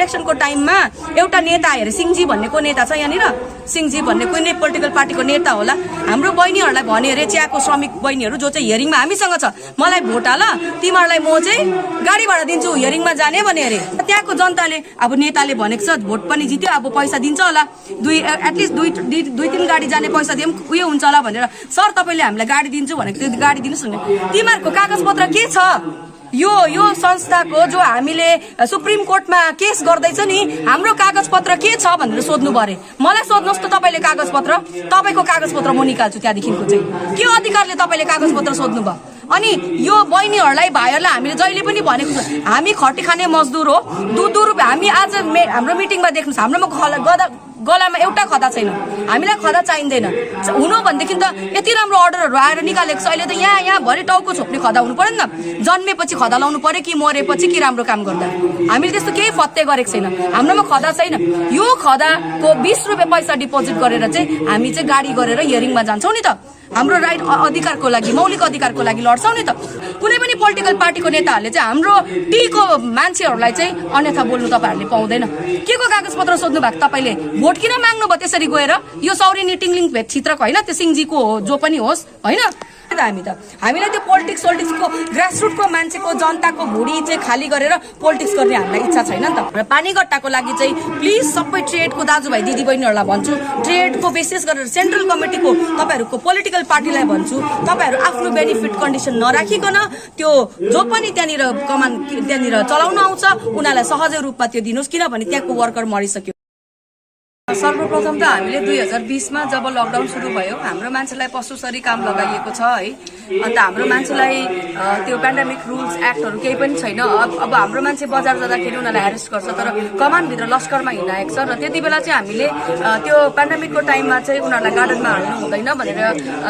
इलेक्सनको टाइममा एउटा नेता आएर सिंहजी भन्नेको नेता छ यहाँनिर, सिंहजी भन्ने कुनै पोलिटिकल पार्टीको नेता होला, हाम्रो बहिनीहरूलाई भने अरे चियाको श्रमिक बहिनीहरू जो चाहिँ हियरिङमा हामीसँग छ, मलाई भोट हाल, तिमीहरूलाई म चाहिँ गाडी भाडा दिन्छु हियरिङमा जाने भने अरे। त्यहाँको जनताले अब नेताले भनेको छ भोट पनि जित्यो, अब पैसा दिन्छ होला, एटलिस्ट दुई तीन गाडी जाने पैसा दिए पनि उयो हुन्छ होला भनेर सर तपाईँले हामीलाई गाडी दिन्छु भनेको त्यो गाडी दिनुहोस् न। तिमीहरूको कागजपत्र के छ? यो संस्थाको जो हामीले सुप्रिम कोर्टमा केस गर्दैछ नि, हाम्रो कागजपत्र के छ भनेर सोध्नु पर्यो। मलाई सोध्नुहोस् त तपाईँले कागजपत्र, तपाईँको कागजपत्र म निकाल्छु त्यहाँदेखिको चाहिँ। के अधिकारले तपाईँले कागजपत्र सोध्नु भयो? अनि यो बहिनीहरूलाई भाइहरूलाई हामीले जहिले पनि भनेको छ हामी खटी खाने मजदुर हो, दुध हामी आज हाम्रो मिटिङमा देख्नुहोस् हाम्रोमा गलामा एउटा खदा छैन, हामीलाई खदा चाहिँदैन। हुनु भनेदेखि त यति राम्रो अर्डरहरू आएर निकालेको छ, अहिले त यहाँ भरि टाउको छोप्ने खदा हुनु पर्यो नि त। जन्मेपछि खदा लाउनु पर्यो कि मरेपछि कि राम्रो काम गर्दा? हामीले त्यस्तो केही फत्ते गरेको छैन, हाम्रोमा खदा छैन। यो खदाको 20 रुपियाँ पैसा डिपोजिट गरेर चाहिँ हामी चाहिँ गाडी गरेर हियरिङमा जान्छौँ नि त, हाम्रो राइट अधिकारको लागि, मौलिक अधिकारको लागि लड्छौँ नि त। कुनै पनि पोलिटिकल पार्टीको नेताहरूले चाहिँ हाम्रो टीको मान्छेहरूलाई चाहिँ अन्यथा बोल्नु तपाईँहरूले पाउँदैन। के को कागजपत्र सोध्नु भएको तपाईँले? भोट किन माग्नु भयो त्यसरी गएर? यो सौरी टिङ्लिङ क्षेत्रको होइन, त्यो सिंहजीको हो जो पनि होस् होइन। हामीलाई त्यो पोलिटिक्सको ग्रासरुटको मान्छेको जनताको भुडी चाहिँ खाली गरेर पोलिटिक्स गर्ने हामीलाई इच्छा छैन नि त। र पानीगट्टाको लागि चाहिँ प्लिज सबै ट्रेडको दाजुभाइ दिदीबहिनीहरूलाई भन्छु, ट्रेडको विशेष गरेर सेन्ट्रल कमिटीको तपाईँहरूको पोलिटिकल पार्टीलाई भन्छु, तपाईँहरू आफ्नो बेनिफिट कन्डिसन नराखिकन त्यो जो पनि त्यहाँनिर कमान त्यहाँनिर चलाउन आउँछ उनीहरूलाई सहजै रूपमा त्यो दिनुहोस्, किनभने त्यहाँको वर्कर मरिसक्यो। सर्वप्रथम त हामीले 2020मा जब लकडाउन सुरु भयो हाम्रो मान्छेलाई पशुसरी काम लगाइएको छ है, अन्त हाम्रो मान्छेलाई त्यो पेन्डेमिक रुल्स एक्टहरू केही पनि छैन। अब हाम्रो मान्छे बजार जाँदाखेरि उनीहरूलाई एरेस्ट गर्छ, तर कमानभित्र लस्करमा हिँडाएको छ। र त्यति बेला चाहिँ हामीले त्यो पेन्डेमिकको टाइममा चाहिँ उनीहरूलाई गार्डनमा हाल्नु हुँदैन भनेर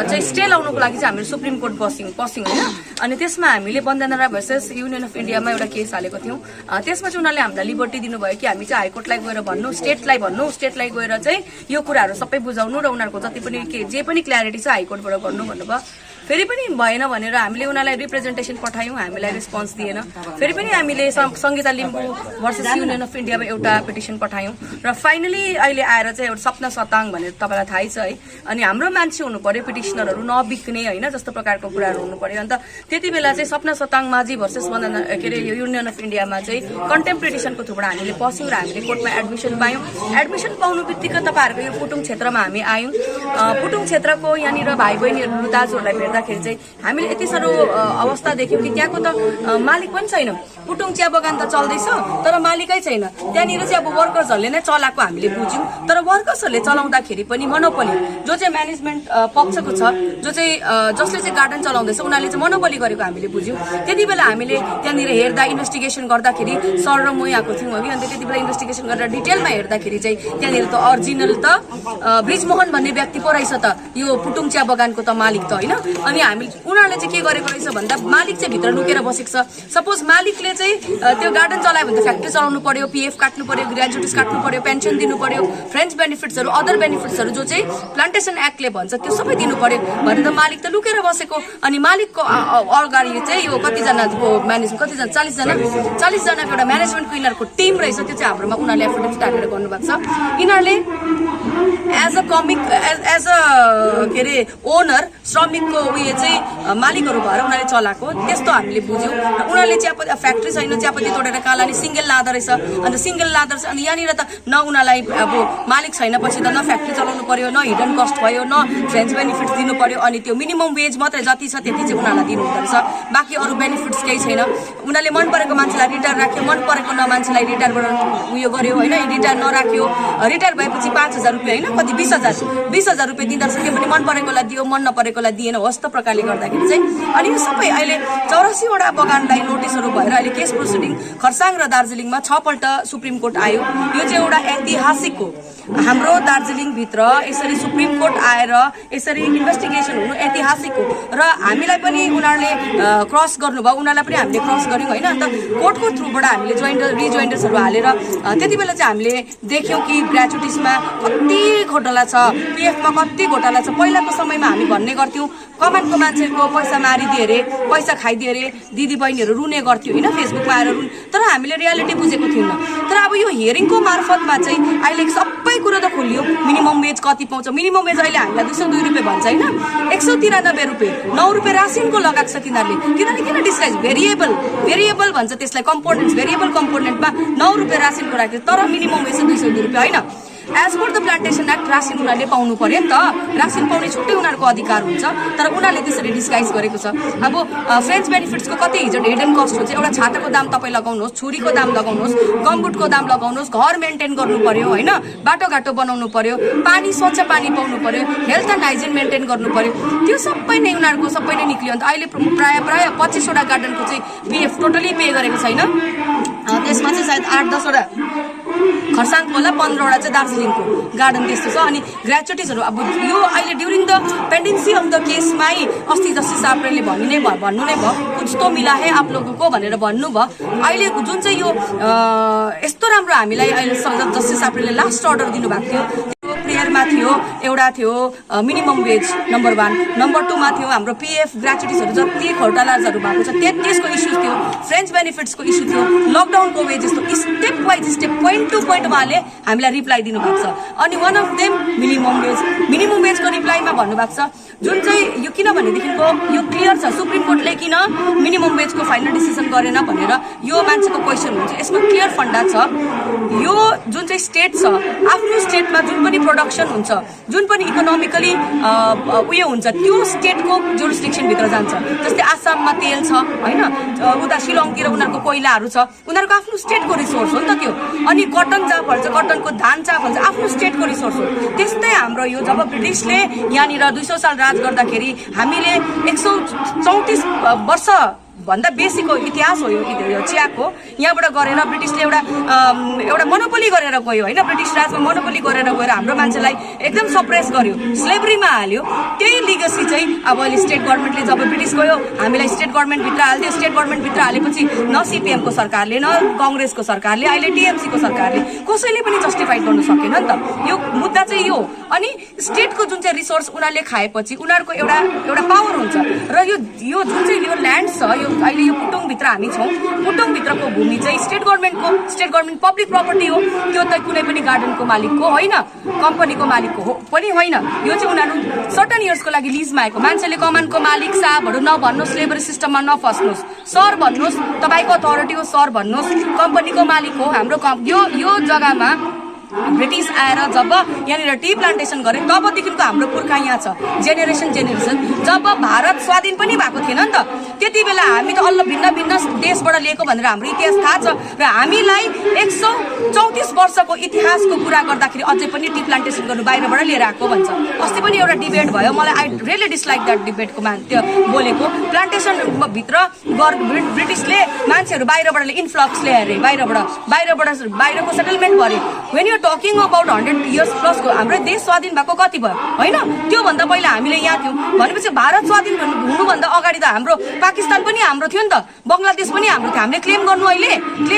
चाहिँ स्टे लाउनुको लागि चाहिँ हामीले सुप्रिम कोर्ट पस्यौँ होइन। अनि त्यसमा हामीले वन्दना भर्सेस युनियन अफ इन्डियामा एउटा केस हालेको थियौँ। त्यसमा चाहिँ उनीहरूले हामीलाई लिबर्टी दिनुभयो कि हामी चाहिँ हाइकोर्टलाई गएर भन्नु, स्टेटलाई गएर चाहिँ यो कुराहरू सबै बुझाउनु र उनीहरूको जति पनि जे पनि क्ल्यारिटी छ हाइकोर्टबाट गर्नु भन्नुभयो। फेरि पनि भएन भनेर हामीले उनीहरूलाई रिप्रेजेन्टेसन पठायौँ, हामीलाई रेस्पोन्स दिएन। फेरि पनि हामीले Sangeeta Limbu versus union of इन्डियामा एउटा पिटिसन पठायौँ र फाइनली अहिले आएर चाहिँ एउटा सपना सताङ भनेर तपाईँलाई थाहै छ है। अनि हाम्रो मान्छे हुनु पर्यो, पिटिसनरहरू नबिक्ने होइन जस्तो प्रकारको कुराहरू हुनु पर्यो। अन्त त्यति बेला चाहिँ सपना सताङ माझी भर्सेस वन्दना के अरे युनियन अफ इन्डियामा चाहिँ कन्टेम्प पिटिसनको थ्रुबाट हामीले पस्यौँ र हामीले कोर्टमा एडमिसन पायौँ। एडमिसन पाउनु बित्तिकै तपाईँहरूको यो पुटुङ क्षेत्रमा हामी आयौँ। पुटुङ क्षेत्रको यहाँनिर भाइ बहिनीहरू दाजुहरूलाई भेट्दाखेरि चाहिँ हामीले यति साह्रो अवस्था देख्यौँ कि त्यहाँको त मालिक पनि छैन। पुटुङ चिया बगान त चल्दैछ तर मालिकै छैन। त्यहाँनिर चाहिँ अब वर्कर्सहरूले नै चलाएको हामीले बुझ्यौँ, तर वर्कर्सहरूले चलाउँदाखेरि पनि मोनोपोली जो चाहिँ म्यानेजमेन्ट पक्षको छ, जसले चाहिँ गार्डन चलाउँदैछ उनीहरूले चाहिँ मोनोपोली गरेको हामीले बुझ्यौँ। त्यति बेला हामीले त्यहाँनिर हेर्दा इन्भेस्टिगेसन गर्दाखेरि सर र म आएको थियौँ है। अन्त त्यति बेला इन्भेस्टिगेसन गरेर डिटेलमा हेर्दाखेरि चाहिँ त्यहाँनिर त अरिजिनल त ब्रिजमोहन भन्ने व्यक्ति पो रहेछ त यो पुटुङ चिया बगानको त मालिक त होइन। अनि उनीहरूले चाहिँ के गरेको रहेछ भन्दा मालिक चाहिँ भित्र लुकेर बसेको छ। सपोज मालिकले चाहिँ त्यो गार्डन चलायो भने त फ्याक्ट्री चलाउनु पर्यो, पिएफ काट्नु पर्यो, ग्रेजुएटिज काट्नु पर्यो, पेन्सन दिनु पर्यो, फ्रेन्च बेनिफिट्सहरू अदर बेनिफिट्सहरू जो चाहिँ प्लान्टेसन एक्टले भन्छ त्यो सबै दिनु पर्यो भनेर त मालिक त लुकेर बसेको। अनि मालिकको अगाडि चाहिँ यो कतिजनाको म्यानेजमेन्ट कतिजना 40जनाको एउटा म्यानेजमेन्टको यिनीहरूको टिम रहेछ। त्यो चाहिँ हाम्रोमा उनीहरूले एफिडेभिट हालेर गर्नुभएको छ। यिनीहरूले एज अ के अरे ओनर श्रमिकको उयो चाहिँ मालिकहरू भएर उनीहरूले चलाएको त्यस्तो हामीले बुझ्यौँ। उनीहरूले चियापत्ती फ्याक्ट्री छैन, चियापत्ती तोडेर काला नि सिङ्गल लाँदो रहेछ। अन्त सिङ्गल लाँदो रहेछ अनि यहाँनिर त न उनीहरूलाई अब मालिक छैन पछि त न फ्याक्ट्री चलाउनु पर्यो, न हिडन कस्ट भयो, न फ्रेन्च बेनिफिट्स दिनु पर्यो। अनि त्यो मिनिमम वेज मात्रै जति छ त्यति चाहिँ उनीहरूलाई दिनु हुँदो रहेछ, बाँकी अरू बेनिफिट्स केही छैन। उनीहरूले मन परेको मान्छेलाई रिटायर राख्यो, मन परेको मान्छेलाई रिटायरबाट उयो गर्यो होइन, रिटायर नराख्यो। रिटायर भएपछि 5,000 रुपियाँ होइन कति 20,000 रुपियाँ दिँदो रहेछ। त्यो पनि मन परेकोलाई दियो, मन नपरेकोलाई दिएन हो यस्तो प्रकारले गर्दाखेरि चाहिँ। अनि यो सबै अहिले 84वटा बगानलाई नोटिसहरू भएर अहिले केस प्रोसिडिङ खरसाङ र दार्जिलिङमा 6 पल्ट सुप्रिम कोर्ट आयो। यो चाहिँ एउटा ऐतिहासिक हो। हाम्रो दार्जिलिङभित्र यसरी सुप्रिम कोर्ट आएर यसरी इन्भेस्टिगेसन हुनु ऐतिहासिक हो र हामीलाई पनि उनीहरूले क्रस गर्नुभयो, उनीहरूलाई पनि हामीले क्रस गऱ्यौँ होइन। अन्त कोर्टको थ्रुबाट हामीले रिजोइन्डर्सहरू हालेर त्यति बेला चाहिँ हामीले देख्यौँ कि ग्रेजुइटिजमा कति घोटाला छ, पिएफमा कति घोटाला छ। पहिलाको समयमा हामी भन्ने गर्थ्यौँ कमानको मान्छेको पैसा मारिदिए अरे, पैसा खाइदिए अरे, दिदी बहिनीहरू रुने गर्थ्यो होइन। फेसबुकमा आएर तर हामीले रियालिटी बुझेको थियौँ। तर अब यो हियरिङको मार्फतमा चाहिँ अहिले सबै कुरो त खोलियो। मिनिमम वेज कति पाउँछ, मिनिमम वेज अहिले हामीलाई 202 रुपियाँ भन्छ होइन, 193 रुपियाँ, 9 रुपियाँ रासिनको लगाएको छ तिनीहरूले। किन डिस्काइज भेरिएबल भन्छ त्यसलाई, कम्पोनेन्ट्स भेरिएबल कम्पोनेन्टमा 9 रुपियाँ रासिनको राखेको, तर मिनिमम वेज चाहिँ 202 रुपियाँ होइन। As per the plantation act रासिन उनीहरूले पाउनु पर्यो नि त, रासिन पाउने छुट्टै उनीहरूको अधिकार हुन्छ, तर उनीहरूले त्यसरी डिस्गाइज गरेको छ। अब फ्रेन्च बेनिफिट्सको कति हिडन कस्ट हुन्छ, एउटा छाताको दाम तपाईँ लगाउनुहोस्, छुरीको दाम लगाउनुहोस्, गमबुटको दाम लगाउनुहोस्, घर मेन्टेन गर्नु पर्यो होइन, बाटोघाटो बनाउनु पर्यो, पानी स्वच्छ पानी पाउनु पर्यो, हेल्थ एन्ड हाइजिन मेन्टेन गर्नु पर्यो, त्यो सबै नै उनीहरूको सबै नै निक्लियो। अन्त अहिले प्राय 25वटा गार्डनको चाहिँ पिएफ टोटली पे गरेको छैन। त्यसमा चाहिँ सायद 8-10 वटा खरसाङको होला, 15वटा चाहिँ दार्जिलिङको गार्डन त्यस्तो छ। अनि ग्रेचुइटिजहरू अब यो अहिले ड्युरिङ द पेन्डेन्सी अफ द केसमै अस्ति जस्टिस साप्रेले भन्नु नै भयो कुछ तो मिला है आप लोगों को भनेर भन्नुभयो। अहिले जुन चाहिँ यो यस्तो राम्रो हामीलाई अहिले जस्टिस साप्रेले लास्ट अर्डर दिनुभएको थियो, प्रेयरमा थियो, एउटा थियो मिनिमम वेज नम्बर 1, नम्बर 2 मा थियो हाम्रो पिएफ ग्रेचुइटिजहरू जति घोटालाहरू भएको छ त्यसको इस्युज थियो, फ्रेन्च बेनिफिट्सको इस्यु थियो, लकडाउनको वेजेस थियो, step wise step point two point उहाँले हामीलाई रिप्लाई दिनुभएको छ। अनि वान अफ देम मिनिमम वेजको रिप्लाईमा भन्नुभएको छ जुन चाहिँ यो किनभनेदेखिको यो क्लियर छ सुप्रिम कोर्टले किन मिनिमम वेजको फाइनल डिसिजन गरेन भनेर यो मान्छेको क्वेसन हुन्छ। यसमा क्लियर फन्डा छ, यो जुन चाहिँ स्टेट छ आफ्नो स्टेटमा जुन पनि प्रोडक्सन हुन्छ, जुन पनि इकोनोमिकली उयो हुन्छ त्यो स्टेटको जुरिस्डिक्सनभित्र जान्छ। जस्तै आसाममा तेल छ होइन, उता शिलङतिर उनीहरूको कोइलाहरू छ, उनीहरूको आफ्नो स्टेटको रिसोर्स हो नि त त्यो। अनि कटन जहाँ फल्छ, कटनको धान जहाँ फल्छ आफ्नो स्टेटको रिसोर्स हो। त्यस्तै हाम्रो यो जब ब्रिटिसले यहाँनिर 200 साल राज गर्दाखेरि हामीले 134 वर्ष भन्दा बेसीको इतिहास हो यो चियाको। यहाँबाट गरेर ब्रिटिसले एउटा मोनोपोली गरेर गयो होइन, ब्रिटिस राजमा मोनोपोली गरेर गएर हाम्रो मान्छेलाई एकदम सप्रेस गर्यो, स्लेभरीमा हाल्यो। त्यही लिगेसी चाहिँ अब अहिले स्टेट गभर्मेन्टले जब ब्रिटिस गयो हामीलाई स्टेट गभर्मेन्टभित्र हाल्थ्यो, स्टेट गभर्मेन्टभित्र हालेपछि न सिपिएमको सरकारले न काङ्ग्रेसको सरकारले अहिले टिएमसीको सरकारले कसैले पनि जस्टिफाइड गर्न सकेन नि त। यो मुद्दा चाहिँ यो। अनि स्टेटको जुन चाहिँ रिसोर्स उनीहरूले खाएपछि उनीहरूको एउटा पावर हुन्छ र यो जुन चाहिँ यो ल्यान्ड छ, यो अहिले यो पुटुङभित्र हामी छौँ, पुटुङभित्रको भूमि चाहिँ स्टेट गभर्मेन्ट पब्लिक प्रपर्टी हो। त्यो त कुनै पनि गार्डनको मालिकको होइन, कम्पनीको मालिकको हो पनि होइन। यो चाहिँ उनीहरू सर्टन इयर्सको लागि लिजमा आएको। मान्छेले कमानको मालिक साहबहरू नभन्नुहोस्, लेबर सिस्टममा नफस्नुहोस्, सर भन्नुहोस्, तपाईँको अथोरिटी हो सर भन्नुहोस्, कम्पनीको मालिक हो हाम्रो यो जग्गामा ब्रिटिस आएर जब यहाँनिर टी प्लान्टेसन गरे तबदेखिको हाम्रो पुर्खा यहाँ छ, जेनेरेसन जब भारत स्वाधीन पनि भएको थिएन नि त, त्यति बेला हामी त भिन्न देशबाट लिएको भनेर हाम्रो इतिहास थाहा छ। र हामीलाई 134 वर्षको इतिहासको कुरा गर्दाखेरि अझै पनि टी प्लान्टेसन गर्नु बाहिरबाट लिएर आएको भन्छ। अस्ति पनि एउटा डिबेट भयो, मलाई आई रियली डिसलाइक द्याट डिबेटको त्यो बोलेको। प्लान्टेसन भित्र ब्रिटिसले मान्छेहरू बाहिरबाट इन्फ्लक्स ल्याए अरे, बाहिरको सेटलमेन्ट गरे। When you talking about 100 years प्लसको हाम्रो देश स्वाधीन भएको कति भयो होइन, त्योभन्दा पहिला हामीले यहाँ थियौँ भनेपछि भारत स्वाधीन हुनुभन्दा अगाडि त हाम्रो पाकिस्तान पनि हाम्रो थियो नि त, बङ्गलादेश पनि हाम्रो थियो। हामीले क्लेम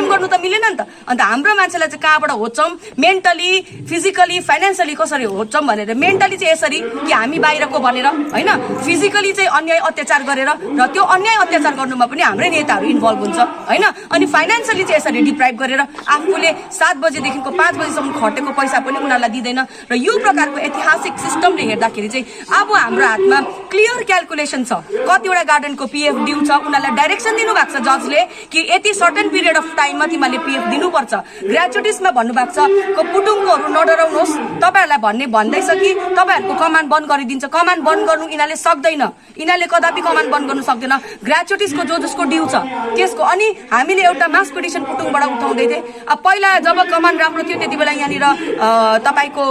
गर्नु त मिलेन नि त। अन्त हाम्रो मान्छेलाई चाहिँ कहाँबाट होच्छौँ, मेन्टली फिजिकली फाइनेन्सियली कसरी होच्छौँ भनेर। मेन्टली चाहिँ यसरी कि हामी बाहिरको भनेर होइन, फिजिकली चाहिँ अन्याय अत्याचार गरेर, र त्यो अन्याय अत्याचार गर्नुमा पनि हाम्रै नेताहरू इन्भल्भ हुन्छ होइन। अनि फाइनेन्सियली चाहिँ यसरी डिप्राइभ गरेर आफूले 7 बजेदेखिको 5 बजेसम्म खटेको पैसा पनि उनीहरूलाई दिँदैन। र यो प्रकारको ऐतिहासिक सिस्टमले हेर्दाखेरि चाहिँ अब हाम्रो हातमा क्लियर क्यालकुलेसन छ कतिवटा गार्डनको पिएफ ड्यू छ। उनीहरूलाई डाइरेक्सन दिनुभएको छ जजले कि यति सर्टेन पिरियड अफ टाइममा तिमीले पिएफ दिनुपर्छ। ग्रेचुइटिसमा भन्नुभएको छ पुटुङकोहरू नडराउनुहोस्, तपाईँहरूलाई भन्दैछ कि तपाईँहरूको कमान बन्द गरिदिन्छ। कमान बन्द गर्नु यिनीहरूले सक्दैन, यिनीहरूले कदापि कमान बन्द गर्नु सक्दैन। ग्रेचुइटिसको जसको ड्यू छ त्यसको। अनि हामीले एउटा मास पिटिसन पुटुङबाट उठाउँदै थिएँ। अब पहिला जब कमान राम्रो थियो त्यति बेला यहाँनिर तपाईँको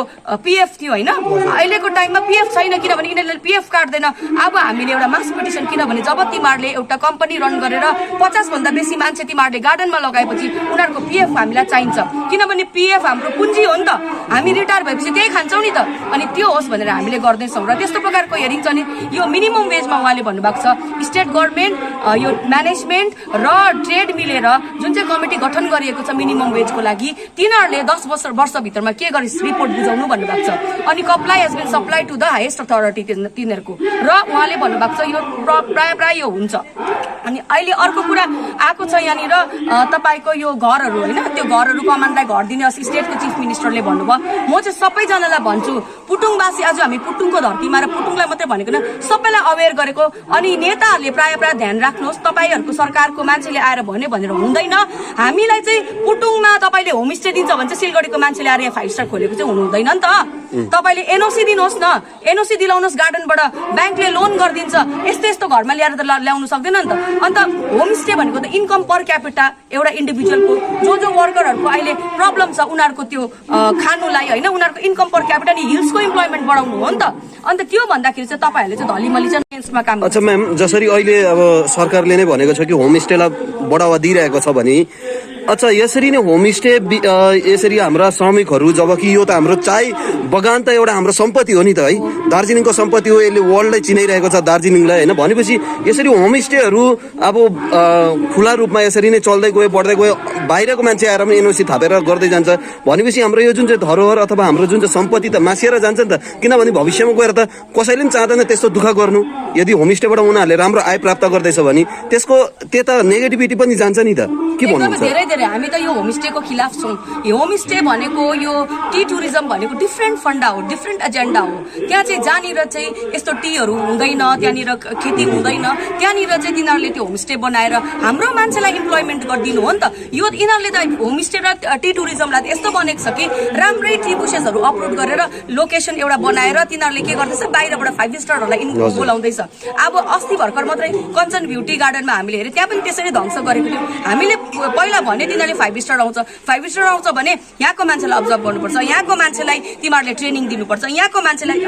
पिएफ थियो होइन, अहिलेको टाइममा पिएफ छैन किनभने यिनीहरूले पिएफ काट्दैन। अब हामीले एउटा मास पिटिसन, किनभने जब तिमीहरूले एउटा कम्पनी रन गरेर 50 भन्दा बेसी मान्छे तिमीहरूले गार्डनमा लगाएपछि उनीहरूको पिएफ हामीलाई चाहिन्छ, किनभने पिएफ हाम्रो पुँजी हो नि त, हामी रिटायर भएपछि त्यही खान्छौँ नि त। अनि त्यो होस् भनेर हामीले गर्दैछौँ। र त्यस्तो प्रकारको हेरिङ छ नि यो मिनिमम वेजमा उहाँले भन्नुभएको छ स्टेट गभर्मेन्ट, यो म्यानेजमेन्ट र ट्रेड मिलेर जुन चाहिँ कमिटी गठन गरिएको छ मिनिमम वेजको लागि, तिनीहरूले 10 वर्षभित्रमा के गरी रिपोर्ट बुझाउनु भन्नुभएको छ। अनि comply has been supply to the highest authority तिनीहरूको। र उहाँले भन्नुभएको छ यो प्राय यो हुन्छ। अनि अहिले अर्को कुरा आएको छ यहाँनिर तपाईँको यो घरहरू होइन, त्यो घरहरू कमानलाई घर दिने अस्ति स्टेटको चिफ मिनिस्टरले भन्नुभयो। म चाहिँ सबैजनालाई भन्छु, पुटुङवासी आज हामी पुटुङको धरतीमा र पुटुङलाई मात्रै भनेको न सबैलाई अवेर गरेको। अनि नेताहरूले प्राय ध्यान राख्नुहोस्, तपाईँहरूको सरकारको मान्छेले आएर भन्यो भनेर हुँदैन। हामीलाई चाहिँ पुटुङमा तपाईँले होमस्टे दिन्छ भने चाहिँ सिलगढीको मान्छेले आएर यहाँ 5 स्टार खोलेको चाहिँ हुनु हुँदैन नि त। तपाईँले एनओसी दिनुहोस् न, एनओसी दिलाउनुहोस्, गार्डनबाट ब्याङ्कले लोन गरिदिन्छ। यस्तो यस्तो घरमा ल्याएर त ल्याउनु सक्दैन नि त। अन्त होमस्टे भनेको त इन्कम पर क्यापिटा एउटा इन्डिभिजुअलको जो वर्करहरूको अहिले प्रब्लम छ उनीहरूको त्यो खानुलाई होइन, उनीहरूको इन्कम पर क्यापिटा नि हिल्सको इम्प्लोइमेन्ट बढाउनु हो नि त। अन्त त्यो भन्दाखेरि चाहिँ तपाईँहरूले चाहिँ धलीमली चाहिँ सेन्समा काम गर्छ। अच्छा म्याम, जसरी अहिले अब सरकारले नै भनेको छ कि होमस्टेलाई बढावा दिइरहेको छ भने, अच्छा यसरी नै होमस्टे यसरी हाम्रा श्रमिकहरू, जबकि यो त हाम्रो चाय बगान त एउटा हाम्रो सम्पत्ति हो नि त है, दार्जिलिङको सम्पत्ति हो, यसले वर्ल्डलाई चिनाइरहेको छ दार्जिलिङलाई होइन। भनेपछि यसरी होमस्टेहरू अब खुला रूपमा यसरी नै चल्दै गयो, बढ्दै गयो, बाहिरको मान्छे आएर पनि एनओसी थापेर गर्दै जान्छ भनेपछि हाम्रो यो जुन चाहिँ धरोहर अथवा हाम्रो जुन चाहिँ सम्पत्ति त मासिएर जान्छ नि त। किनभने भविष्यमा गएर त कसैले पनि चाहँदैन त्यस्तो दुःख गर्नु। यदि होमस्टेबाट उनीहरूले राम्रो आय प्राप्त गर्दैछ भने त्यसको त्यता नेगेटिभिटी पनि जान्छ नि त। के भन्नुहुन्छ? हामी त यो होमस्टेको खिलाफ छौँ। यो होमस्टे भनेको यो टी टुरिज्म भनेको डिफ्रेन्ट फन्डा हो, डिफ्रेन्ट एजेन्डा हो। त्यहाँ चाहिँ जहाँनिर चाहिँ यस्तो टीहरू हुँदैन, त्यहाँनिर खेती हुँदैन, त्यहाँनिर चाहिँ तिनीहरूले त्यो होमस्टे बनाएर हाम्रो मान्छेलाई इम्प्लोइमेन्ट गरिदिनु हो नि त। यो यिनीहरूले त होमस्टे र टी टुरिज्मलाई यस्तो बनेको छ कि राम्रै टी बुसेसहरू अपलोड गरेर लोकेसन एउटा बनाएर तिनीहरूले के गर्दैछ, बाहिरबाट 5 स्टारहरूलाई बोलाउँदैछ। अब अस्ति भर्खर मात्रै कञ्चन भ्यू टी गार्डनमा हामीले हेऱ्यौँ, त्यहाँ पनि त्यसरी ध्वंस गरेको थियो। हामीले पहिला भने तिनीहरूले 5 स्टार आउँछ, 5 स्टार आउँछ भने यहाँको मान्छेलाई अब्जर्भ गर्नुपर्छ, यहाँको मान्छेलाई तिमीहरूले ट्रेनिङ दिनुपर्छ, यहाँको मान्छेलाई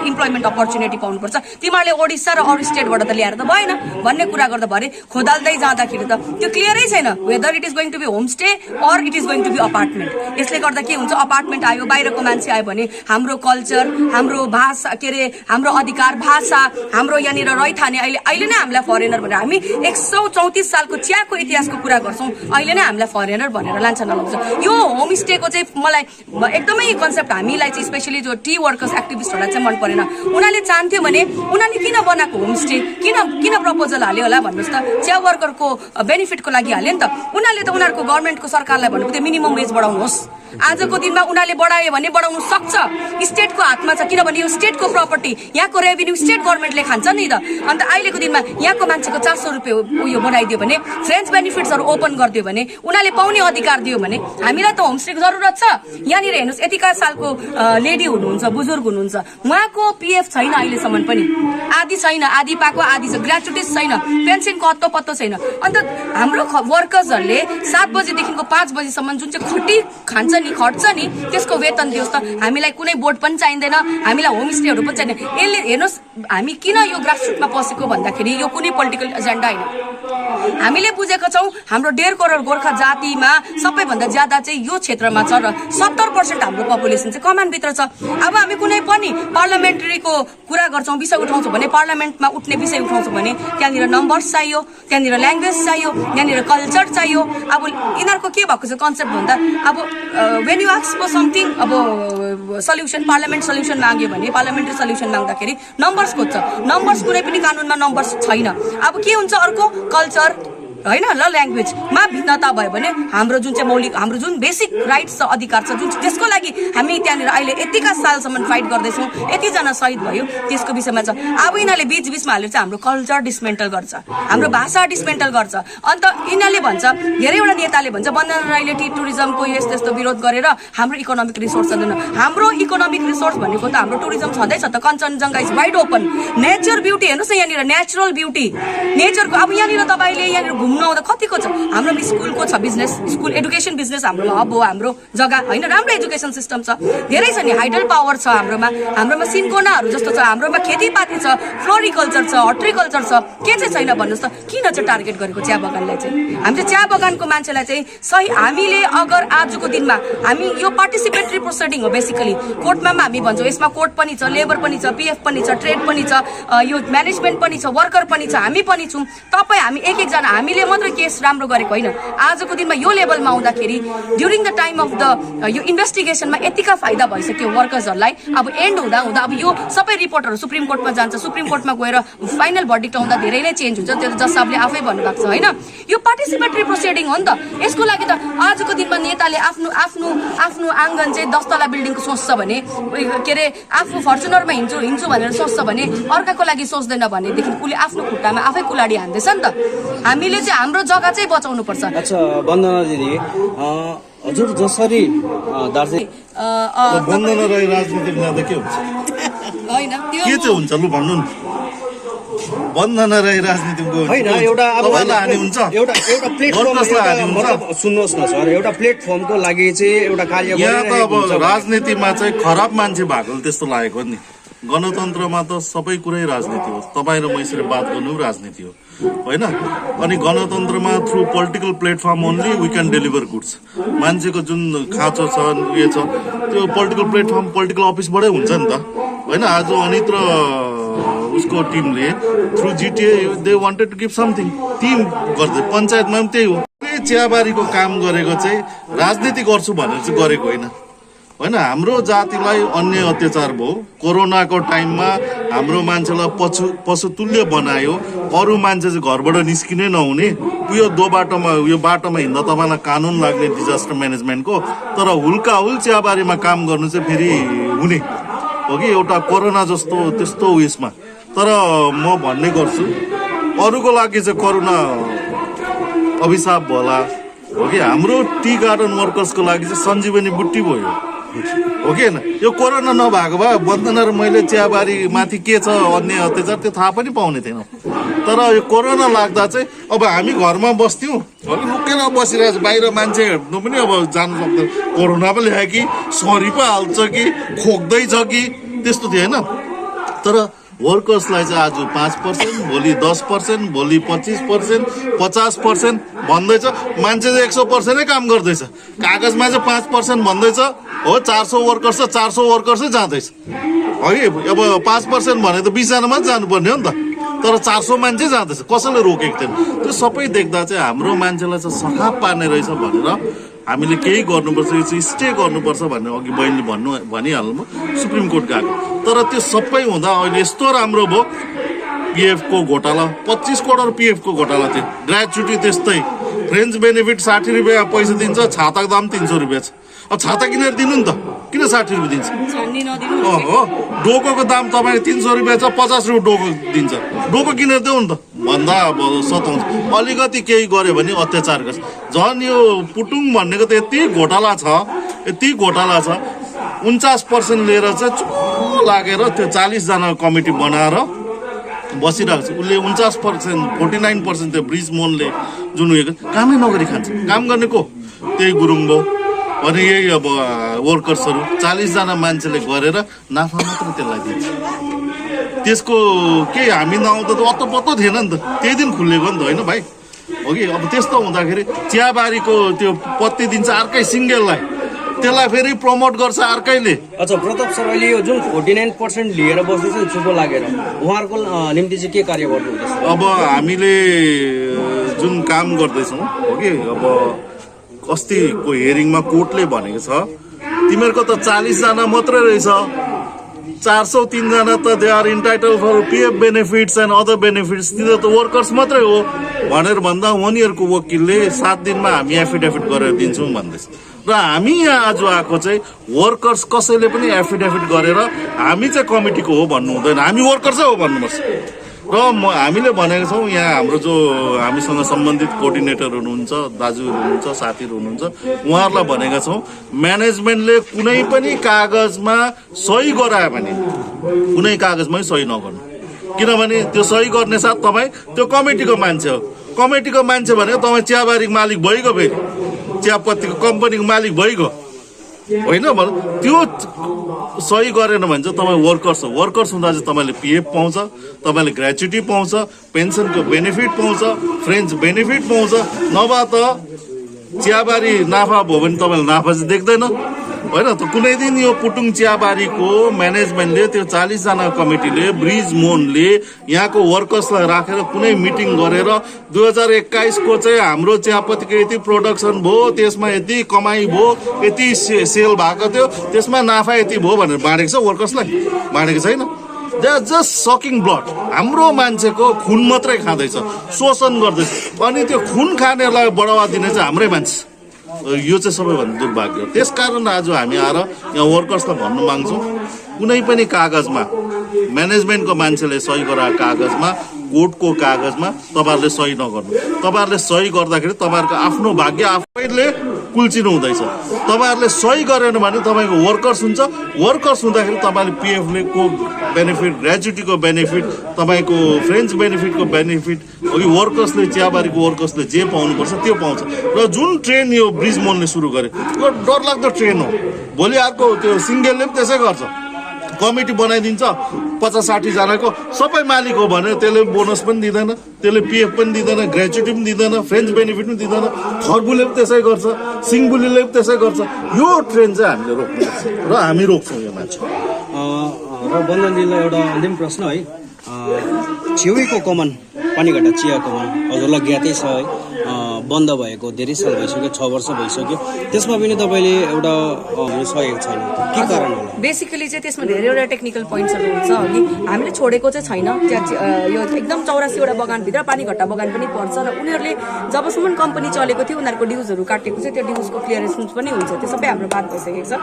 इम्प्लोइमेन्ट अपर्च्युनिटी पाउनुपर्छ। तिमीहरूले ओडिसा र अरू स्टेटबाट त ल्याएर त भएन भन्ने कुरा गर्दा भरे खोदाल्दै जाँदाखेरि त त्यो क्लियरै छैन whether it is going to be homestay or it is going to be apartment. यसले गर्दा के हुन्छ, अपार्टमेन्ट आयो, बाहिरको मान्छे आयो भने हाम्रो कल्चर, हाम्रो भाषा, के अरे हाम्रो अधिकार, भाषा, हाम्रो यहाँनिर रहिथाने अहिले नै हामीलाई फरेनर भनेर हामी 134 सालको चियाको इतिहासको कुरा गर्छौँ, अहिले नै हामीलाई फरेनर भनेर लान्छ नलाउँछ। यो होमस्टेको चाहिँ मलाई एकदमै कन्सेप्ट हामीलाई चाहिँ स्पेसली जो टी वर्कर्स एक्टिभिस्टहरूलाई चाहिँ मन परेन। उनीहरूले चाहन्थ्यो भने उनीहरूले किन बनाएको होमस्टे, किन प्रपोजल हाल्यो होला भन्नुहोस् त। चिया वर्करको बेनिफिटको लागि हाल्यो नि त। उनीहरूले त उनीहरूको गभर्मेन्टको सरकारलाई भनेको त्यो मिनिमम वेज बढाउनुहोस्। आजको दिनमा उनीहरूले बढायो भने बढाउनु सक्छ, स्टेटको हातमा छ, किनभने यो स्टेटको प्रपर्टी, यहाँको रेभेन्यू स्टेट गभर्मेन्टले खान्छ नि त। अन्त अहिलेको दिनमा यहाँको मान्छेको 400 रुपियाँ उयो बनाइदियो भने, फ्रेन्च बेनिफिट्सहरू ओपन गरिदियो भने, उनीहरूले पाउने अधिकार दियो भने हामीलाई त होमस्टेको जरुरत छ। यहाँनिर हेर्नुहोस्, यतिका सालको लेडी हुनुहुन्छ, बुजुर्ग हुनुहुन्छ, उहाँको पिएफ छैन अहिलेसम्म पनि, आधी छैन, आधी पाएको आधी छ, ग्रेचुइटिज छैन, पेन्सनको हत्तो पत्तो छैन। अन्त हाम्रो वर्कर्सहरूले 7 बजेदेखिको 5 बजीसम्म जुन चाहिँ खट्छ नि त्यसको वेतन दियोस् त। हामीलाई कुनै बोर्ड पनि चाहिँदैन, हामीलाई होमस्टेहरू पनि चाहिँदैन। यसले हेर्नुहोस्, हामी किन यो ग्रासरुटमा पसेको भन्दाखेरि यो कुनै पोलिटिकल एजेन्डा होइन। हामीले बुझेको छौँ हाम्रो 1.5 करोड गोर्खा जातिमा सबैभन्दा ज्यादा चाहिँ यो क्षेत्रमा छ र 70% हाम्रो पपुलेसन चाहिँ कमानभित्र छ। अब हामी कुनै पनि पार्लियामेन्ट्रीको कुरा गर्छौँ, विषय उठाउँछौँ भने, पार्लियामेन्टमा उठ्ने विषय उठाउँछौँ भने त्यहाँनिर नम्बर्स चाहियो, त्यहाँनिर ल्याङ्ग्वेज चाहियो, त्यहाँनिर कल्चर चाहियो। अब यिनीहरूको के भएको छ कन्सेप्ट भन्दा, अब when you ask for something, अब सल्युसन, पार्लियामेन्ट सल्युसन माग्यो भने, पार्लियामेन्ट्री सल्युसन माग्दाखेरि नम्बर्स खोज्छ। नम्बर्स कुनै पनि कानुनमा नम्बर्स छैन। अब के हुन्छ, अर्को कल्चर होइन ल, ल्याङ्ग्वेजमा भिन्नता भयो भने हाम्रो जुन चाहिँ मौलिक, हाम्रो जुन बेसिक राइट्स छ, अधिकार छ, जुन त्यसको लागि हामी त्यहाँनिर अहिले यतिका सालसम्म फाइट गर्दैछौँ, यतिजना शहीद भयो, त्यसको विषयमा छ। अब यिनीहरूले बिचमा हालेर चाहिँ हाम्रो कल्चर डिसमेन्टल गर्छ, हाम्रो भाषा डिसमेन्टल गर्छ। अन्त यिनीहरूले भन्छ, धेरैवटा नेताले भन्छ वन्दना राईले टी टुरिज्मको यस्तो यस्तो विरोध गरेर हाम्रो इकोनोमिक रिसोर्स छैन। हाम्रो इकोनोमिक रिसोर्स भनेको त हाम्रो टुरिज्म छँदैछ त। Kanchenjunga is wide open, nature beauty हेर्नुहोस् न, यहाँनिर नेचुरल ब्युटी, नेचरको। अब यहाँनिर तपाईँले यहाँनिर घुम्नु आउँदा कतिको छ, हाम्रो स्कुलको छ बिजनेस, स्कुल एडुकेसन बिजनेस हाम्रो हब हो, हाम्रो जग्गा होइन, राम्रो एजुकेसन सिस्टम छ, धेरै छ नि, हाइडल पावर छ हाम्रोमा सिन्कोनाहरू जस्तो छ, हाम्रोमा खेतीपाती छ, फ्लोरिकल्चर छ, हर्टिकल्चर छ। के चाहिँ छैन भन्नुहोस् त? किन चाहिँ टार्गेट गरेको चिया बगानलाई चाहिँ? हामी चाहिँ चिया बगानको मान्छेलाई चाहिँ सही, हामीले अगर आजको दिनमा हामी यो पार्टिसिपेटरी प्रोसिडिङ हो बेसिकली, कोर्टमा हामी भन्छौँ यसमा कोर्ट पनि छ, लेबर पनि छ, पिएफ पनि छ, ट्रेड पनि छ, यो म्यानेजमेन्ट पनि छ, वर्कर पनि छ, हामी पनि छौँ। तपाईँ हामी एक एकजना, हामीले हामीले मात्र केस राम्रो गरेको होइन। आजको दिनमा यो लेभलमा आउँदाखेरि during the time of the यो इन्भेस्टिगेसनमा यतिका फाइदा भइसक्यो वर्कर्सहरूलाई। अब एन्ड हुँदा हुँदा अब यो सबै रिपोर्टहरू सुप्रिम कोर्टमा जान्छ, सुप्रिम कोर्टमा गएर फाइनल भर्डिक्ट आउँदा धेरै नै चेन्ज हुन्छ। त्यो जज साहबले आफै भन्नुभएको छ होइन। यो पार्टिसिपेटरी प्रोसिडिङ हो नि त। यसको लागि त आजको दिनमा नेताले आफ्नो आफ्नो आफ्नो आँगन चाहिँ 10 तला बिल्डिङको सोच्छ भने, के अरे आफू फर्चुनरमा हिँड्छु भनेर सोच्छ भने अर्काको लागि सोच्दैन भनेदेखि उसले आफ्नो खुट्टामा आफै कुलाडी हान्दैछ नि त। हामीले चाहिँ हाम्रो जग्गा चाहिँ बचाउनु पर्छ। अच्छा वन्दना दिदी, हजुर जसरी दार्जिलिङ वन्दना राई राजनीतिमा जाँदा के हुन्छ? होइन त्यो के चाहिँ हुन्छ लु भन्नु न। वन्दना राई राजनीतिको होइन एउटा अब तपाईँलाई हानि हुन्छ? एउटा प्लेटफर्म, वर्कर्सलाई हानि हुन्छ? मतलब सुन्नुहोस् न सर, एउटा प्लेटफर्मको लागि चाहिँ एउटा कार्य यहाँ त अब गरिरहेको हुन्छ। राजनीतिमा चाहिँ खराब मान्छे भएकोले त्यस्तो लागेको नि। गणतन्त्रमा त सबै कुरै राजनीति हो। तपाईँ र म यसरी बात गर्नु राजनीति हो होइन। अनि गणतन्त्रमा through political platform only we can deliver goods. मान्छेको जुन खाँचो छ उयो छ त्यो पोलिटिकल प्लेटफर्म पोलिटिकल अफिसबाटै हुन्छ नि त होइन। आज अनित र उसको टिमले through GTA they wanted to give something team गर्दै पञ्चायतमा पनि त्यही हो। चियाबारीको काम गरेको चाहिँ राजनीति गर्छु भनेर चाहिँ गरेको होइन होइन। हाम्रो जातिलाई अन्य अत्याचार भयो। कोरोनाको टाइममा हाम्रो मान्छेलाई पशुतुल्य बनायो। अरू मान्छे चाहिँ घरबाट निस्किनै नहुने। यो यो बाटोमा हिँड्दा तपाईँलाई कानुन लाग्ने डिजास्टर म्यानेजमेन्टको। तर हुल्का हुल चियाबारीमा काम गर्नु चाहिँ फेरि हुने हो कि एउटा कोरोना जस्तो त्यस्तो उयसमा। तर म भन्ने गर्छु अरूको लागि चाहिँ कोरोना अभिशाप होला हो कि। हाम्रो टी गार्डन वर्कर्सको लागि चाहिँ सञ्जीवनी बुट्टी भयो हो कि होइन। यो कोरोना नभएको भए वन्दना र मैले चियाबारी माथि के छ अन्य अत्याचार त्यो थाहा पनि पाउने थिएनौँ। तर यो कोरोना लाग्दा चाहिँ अब हामी घरमा बस्थ्यौँ लुकेर बसिरहेको छ। बाहिर मान्छे हेर्नु पनि अब जानु सक्दैन। कोरोना पो ल्यायो कि सरी पो हाल्छ कि खोक्दैछ कि त्यस्तो थियो होइन। तर वर्कर्सलाई चाहिँ आज 5%, भोलि 10%, भोलि 25%, 50% भन्दैछ। मान्छे चाहिँ 100% काम गर्दैछ। कागजमा चाहिँ 5% भन्दैछ हो। 400 वर्कर्स छ, 400 वर्कर्सै जाँदैछ है। अब 5% भने त 20 जना मात्रै जानुपर्ने हो नि त। तर 400 मान्छे जाँदैछ। कसैले रोकेको थिएन। त्यो सबै देख्दा चाहिँ हाम्रो मान्छेलाई चाहिँ सखाप पार्ने रहेछ भनेर हामीले केही गर्नुपर्छ, यो चाहिँ स्टे गर्नुपर्छ भनेर अघि बहिनीले भनिहाल्नु सुप्रिम कोर्ट गएको। तर त्यो सबै हुँदा अहिले यस्तो राम्रो भयो। पिएफको घोटाला 25 करोड पिएफको घोटाला थियो। ग्रेच्युटी त्यस्तै। फ्रेन्च बेनिफिट 60 रुपियाँ पैसा दिन्छ, छाताको दाम 300 रुपियाँ छ। अब छाता किनेर दिनु नि त, किन 60 रुपियाँ दिन्छ? हो डोकोको दाम तपाईँको 300 रुपियाँ छ, 50 रुपियाँ डोको दिन्छ। डोको किनेर देऊ नि त भन्दा अब सताउँछ। अलिकति केही गर्यो भने अत्याचार गर्छ। झन् यो पुटुङ भन्नेको त यति घोटाला छ, यति घोटाला छ। 49% लिएर चाहिँ चुप लागेर त्यो 40 जना कमिटी बनाएर बसिरहेको छ। उसले 49%, 49% त्यो ब्रिज मोनले जुन उयो कामै नगरी खान्छ। काम गर्ने को? त्यही गुरुङ भयो अनि यही अब वर्कर्सहरू 40 जना मान्छेले गरेर नाफा मात्र त्यसलाई दिन्छ। त्यसको केही हामी नआउँदा त अत्तो थिएन नि त। त्यही दिन खुलेको नि त होइन भाइ हो कि। अब त्यस्तो हुँदाखेरि चियाबारीको त्यो पत्ती दिन्छ अर्कै सिङ्गेललाई, त्यसलाई फेरि प्रमोट गर्छ अर्कैले। अच्छा प्रताप सर, अहिले यो जुन 49% लिएर बस्दैछ नि चुपो लागेर, उहाँहरूको निम्ति चाहिँ के कार्य गर्नु हुँदैछ? अब हामीले जुन काम गर्दैछौँ हो कि। अब अस्तिको हियरिङमा कोर्टले भनेको छ तिमीहरूको त 40 जना मात्रै रहेछ, 403 जना त they are entitled for PF benefits and other benefits, तिनीहरू त वर्कर्स मात्रै हो भनेर भन्दा उनीहरूको वकिलले 7 दिनमा हामी एफिडेभिट गरेर दिन्छौँ भन्दैछ। र हामी यहाँ आज आएको चाहिँ वर्कर्स कसैले पनि एफिडेभिट गरेर हामी चाहिँ कमिटीको हो भन्नु हुँदैन, हामी वर्कर्सै हो भन्नुपर्छ। र हामीले भनेको छौँ यहाँ हाम्रो जो हामीसँग सम्बन्धित कोअर्डिनेटर हुनुहुन्छ, दाजुहरू हुनुहुन्छ, साथीहरू हुनुहुन्छ, उहाँहरूलाई भनेका छौँ म्यानेजमेन्टले कुनै पनि कागजमा सही गरायो भने कुनै कागजमै सही नगर्नु। किनभने त्यो सही गर्ने साथ तपाईँ त्यो कमिटीको मान्छे हो। कमिटीको मान्छे भनेको तपाईँ चियाबारीको मालिक भइगयो, फेरि चियापत्तीको कम्पनीको मालिक भइगयो होइन। त्यो सही गरेन भने चाहिँ तपाईँ वर्कर्स हो। वर्कर्स हुँदा चाहिँ तपाईँले पिएफ पाउँछ, तपाईँले ग्रेच्युटी पाउँछ, पेन्सनको बेनिफिट पाउँछ, फ्रेन्च बेनिफिट पाउँछ। नभए त चियाबारी नाफा भयो भने तपाईँले नाफा चाहिँ देख्दैन होइन त कुनै दिन यो पुटुङ चियाबारीको म्यानेजमेन्टले त्यो 40 जना कमिटीले ब्रिज मोनले यहाँको वर्कर्सलाई राखेर कुनै मिटिङ गरेर 2021 को चाहिँ हाम्रो चियापत्तीको यति प्रोडक्सन भयो, त्यसमा यति कमाई भयो, यति सेल भएको थियो, त्यसमा नाफा यति भयो भनेर बाँडेको छ वर्कर्सलाई? बाँडेको छैन। They are just sucking blood. हाम्रो मान्छेको खुन मात्रै खाँदैछ, शोषण गर्दैछ, अनि त्यो खुन खानेलाई बढावा दिने चाहिँ हाम्रै मान्छे। यो चाहिँ सबैभन्दा दुर्भाग्य हो। त्यसकारण आज हामी आएर यहाँ वर्कर्सलाई भन्नु माग्छौँ, कुनै पनि कागजमा म्यानेजमेन्टको मान्छेले सही गराएको कागजमा, कोर्टको कागजमा तपाईँहरूले सही नगर्नु। तपाईँहरूले सही गर्दाखेरि तपाईँहरूको आफ्नो भाग्य आफैले कुल्चिनु हुँदैछ। तपाईँहरूले सही गरेन भने तपाईँको वर्कर्स हुन्छ, वर्कर्स हुँदाखेरि तपाईँले पिएफले को बेनिफिट, ग्रेजुटीको बेनिफिट, तपाईँको फ्रेन्च बेनिफिटको बेनिफिट, अघि वर्कर्सले चियाबारीको वर्कर्सले जे पाउनुपर्छ त्यो पाउँछ। र जुन ट्रेन यो ब्रिज मोनले सुरु गर्यो यो डरलाग्दो ट्रेन हो। भोलि अर्को त्यो सिङ्गलले पनि त्यसै गर्छ, कमिटी बनाइदिन्छ 50-60 जनाको, सबै मालिक हो भने त्यसले बोनस पनि दिँदैन, त्यसले पिएफ पनि दिँदैन, ग्रेजुटी पनि दिँदैन, फ्रेन्च बेनिफिट पनि दिँदैन। खर्बुले पनि त्यसै गर्छ, सिङ्गुलीले पनि त्यसै गर्छ। यो ट्रेन चाहिँ हामीले रोक्नुपर्छ र हामी रोक्छौँ यो मान्छे। र बन्दनजीलाई एउटा अन्तिम प्रश्न है, छेउको कमान पानीघट्टा चिया कमान हजुरलाई ज्ञातै छ है, बन्द भएको धेरै साल भइसक्यो, 6 वर्ष भइसक्यो, त्यसमा पनि तपाईँले एउटा सकेको छैन, के कारण होला? बेसिकली चाहिँ त्यसमा धेरैवटा टेक्निकल पोइन्ट्सहरू हुन्छ। अघि हामीले छोडेको चाहिँ छैन, त्यहाँ यो एकदम 84वटा बगानभित्र पानीघट्टा बगान पनि पर्छ र उनीहरूले जबसम्म कम्पनी चलेको थियो उनीहरूको ड्युजहरू काटेको चाहिँ त्यो ड्युजको क्लियरेन्स पनि हुन्छ, त्यो सबै हाम्रो बात भइसकेको छ।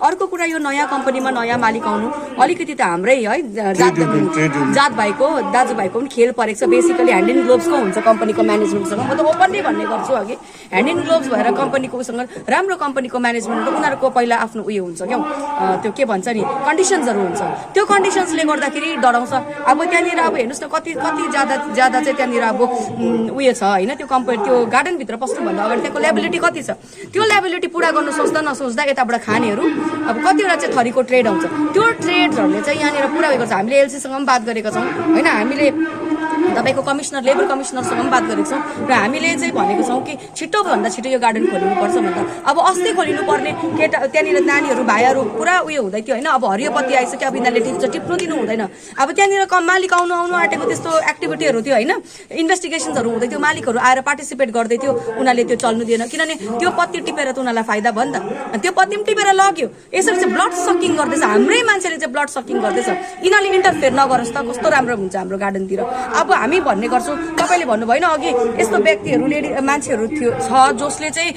अर्को कुरा यो नयाँ कम्पनीमा नयाँ मालिक आउनु अलिकति त हाम्रै है जात भाइको दाजुभाइको पनि खेल परेको छ। बेसिकली ह्यान्ड इन ग्लोभ्सको हुन्छ कम्पनीको म्यानेजमेन्टसँग। म त ओपनली भन्ने गर्छु अघि, ह्यान्ड इन ग्लोभ्स भएर कम्पनीको उसँग राम्रो कम्पनीको म्यानेजमेन्ट उनीहरूको पहिला आफ्नो उयो हुन्छ क्या, त्यो के भन्छ नि कन्डिसन्सहरू हुन्छ। त्यो कन्डिसन्सले गर्दाखेरि डराउँछ। अब त्यहाँनिर अब हेर्नुहोस् न कति ज्यादा चाहिँ त्यहाँनिर अब उयो छ होइन, त्यो कम्पनी त्यो गार्डनभित्र पस्नुभन्दा अगाडि त्यहाँको ल्याबिलिटी कति छ, त्यो ल्याबिलिटी पुरा गर्नु सोच्दा नसोच्दा यताबाट खानेहरू अब कतिवटा चाहिँ थरीको ट्रेड आउँछ। त्यो ट्रेडहरूले चाहिँ यहाँनिर पुरा उयो गर्छ। हामीले एलसीसँग पनि बात गरेका छौँ होइन, हामीले तपाईँको कमिसनर लेबर कमिसनरसँग पनि बात गरेको छौँ र हामीले चाहिँ भनेको छौँ कि छिटोभन्दा छिटो यो गार्डन खोलिनुपर्छ भन्दा। अब अस्ति खोलिनुपर्ने केटा त्यहाँनिर नानीहरू भाइहरू पुरा उयो हुँदै थियो होइन, अब हरियोपत्ती आइसक्यो, अब यिनीहरूले टिप्नु दिनु हुँदैन। अब त्यहाँनिर मालिक आउनु आँटेको त्यस्तो एक्टिभिटीहरू थियो होइन, इन्भेस्टिगेसन्सहरू हुँदै थियो, मालिकहरू आएर पार्टिसिपेट गर्दै थियो, उनीहरूले त्यो चल्नु दिएन किनभने त्यो पत्ती टिपेर त उनीहरूलाई फाइदा भयो नि त, त्यो पत्ती पनि टिपेर लग्यो। यसरी चाहिँ ब्लड सकिङ गर्दैछ, हाम्रै मान्छेले चाहिँ ब्लड सकिङ गर्दैछ। यिनीहरूले इन्टरफेयर नगरोस् त, कस्तो राम्रो हुन्छ हाम्रो गार्डनतिर। अब हामी भन्ने गर्छौँ, तपाईँले भन्नुभएन अघि यस्तो व्यक्तिहरू मान्छेहरू थियो छ जसले चाहिँ